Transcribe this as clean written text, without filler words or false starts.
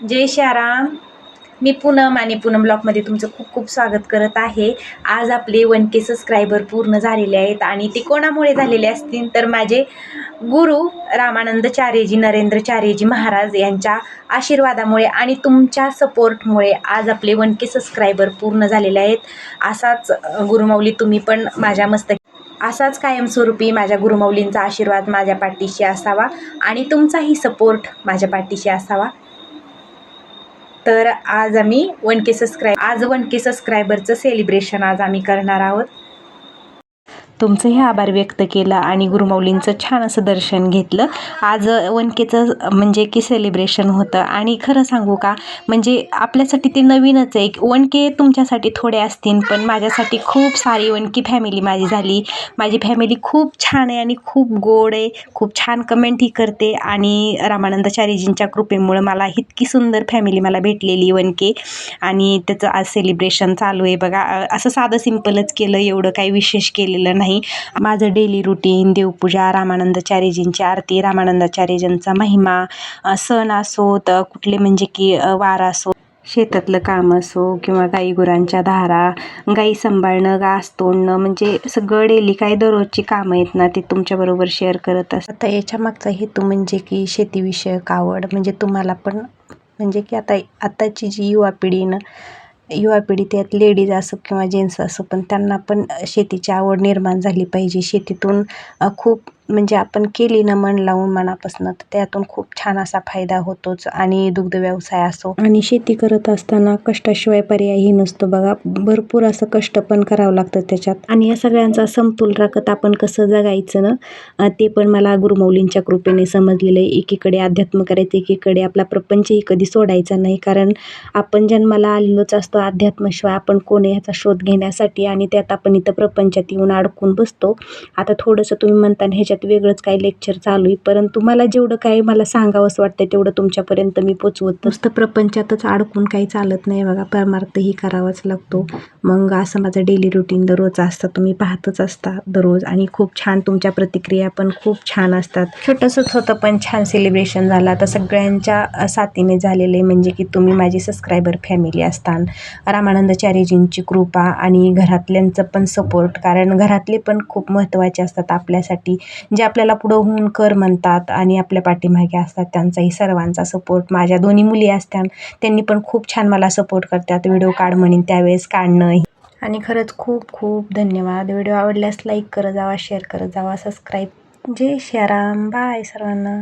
जय श्याराम. मी पूनम आणि पूनम ब्लॉगमध्ये तुमचं खूप खूप स्वागत करत आहे. आज आपले 1K सबस्क्रायबर पूर्ण झालेले आहेत आणि ते कोणामुळे झालेले असतील तर माझे गुरु रामानंदचार्यजी नरेंद्रचार्यजी महाराज यांच्या आशीर्वादामुळे आणि तुमच्या सपोर्टमुळे आज आपले 1K सबस्क्रायबर पूर्ण झालेले आहेत. असाच गुरुमाऊली तुम्ही पण माझ्या असाच कायमस्वरूपी माझ्या गुरुमाऊलींचा आशीर्वाद माझ्या पाठीशी असावा आणि तुमचाही सपोर्ट माझ्या पाठीशी असावा. तर आज आम्ही 1K सबस्क्रायबरचं सेलिब्रेशन आज आम्ही करणार आहोत. तुमचंही आभार व्यक्त केलं आणि गुरुमाऊलींचं छान असं दर्शन घेतलं. आज 1Kचं म्हणजे की सेलिब्रेशन होतं आणि खरं सांगू का, म्हणजे आपल्यासाठी ते नवीनच आहे. 1K तुमच्यासाठी थोडे असतील, पण माझ्यासाठी खूप सारी 1K फॅमिली माझी झाली. माझी फॅमिली खूप छान आहे आणि खूप गोड आहे, खूप छान कमेंटही करते आणि रामानंदाचार्यजींच्या कृपेमुळं मला इतकी सुंदर फॅमिली मला भेटलेली 1K. आणि त्याचं आज सेलिब्रेशन चालू आहे बघा. असं साधं सिम्पलच केलं, एवढं काही विशेष केलेलं नाही. माझं डेली रुटीन, देवपूजा, रामानंदाचार्यजींची आरती, रामानंदाचार्यजींचा महिमा, सण असोत, कुठले म्हणजे की वार असो, शेतातलं काम असो किंवा गाई गुरांच्या धारा, गाई सांभाळणं, घास तोडणं, म्हणजे सगळं डेली काही दररोजची कामं आहेत ना, ते तुमच्याबरोबर शेअर करत असतात. आता याच्या मागचा हेतू म्हणजे की शेतीविषयक आवड, म्हणजे तुम्हाला पण म्हणजे की आताची जी युवा पिढी त्यात लेडीज असो किंवा जेंट्स असो, पण त्यांना पण शेतीची आवड निर्माण झाली पाहिजे. शेतीतून खूप म्हणजे आपण केली ना मन लावून मनापासून, तर त्यातून खूप छान असा फायदा होतोच. आणि दुग्ध व्यवसाय असो, आणि शेती करत असताना कष्टाशिवाय पर्यायही नसतो बघा. भरपूर असं कष्ट पण करावं लागतं त्याच्यात. आणि या सगळ्यांचा समतोल राखत आपण कसं जगायचं ना, ते पण मला गुरुमाऊलींच्या कृपेने समजलेलं आहे. एकीकडे अध्यात्म करायचं, एकीकडे आपला प्रपंचही कधी सोडायचा नाही. कारण आपण जन्माला आलेलोच असतो अध्यात्माशिवाय आपण कोण आहे ह्याचा शोध घेण्यासाठी, आणि त्यात आपण इथं प्रपंचात येऊन अडकून बसतो. आता थोडंसं तुम्ही म्हणता ह्याच्यात वेगळंच काही लेक्चर चालू आहे, परंतु मला जेवढं काही मला सांगावंसं वाटतं तेवढं तुमच्यापर्यंत मी पोचवत. नुसतं प्रपंचातच अडकून काही चालत नाही बघा, परमार्थही करावाच लागतो. मग असं माझं डेली रुटीन दररोज असतं, तुम्ही पाहतच असता दररोज. आणि खूप छान तुमच्या प्रतिक्रिया पण खूप छान असतात. छोटंसंच होतं पण छान सेलिब्रेशन झालं. आता सगळ्यांच्या साथीने झालेले म्हणजे की तुम्ही माझी सबस्क्रायबर फॅमिली असतान, रामानंदाचार्यजींची कृपा आणि घरातल्यांचं पण सपोर्ट. कारण घरातले पण खूप महत्त्वाचे असतात आपल्यासाठी, जे आपल्याला पुढं होऊन कर म्हणतात आणि आपल्या पाठीमागे असतात. त्यांचाही सर्वांचा सपोर्ट. माझ्या दोन्ही मुली असतात, त्यांनी पण खूप छान मला सपोर्ट करतात. व्हिडिओ काढ म्हणून त्यावेळेस काढणं. आणि खरंच खूप खूप धन्यवाद. व्हिडिओ आवडल्यास लाईक करत जावा, शेअर करत जावा, सबस्क्राईब. जय श्याराम. बाय सर्वांना.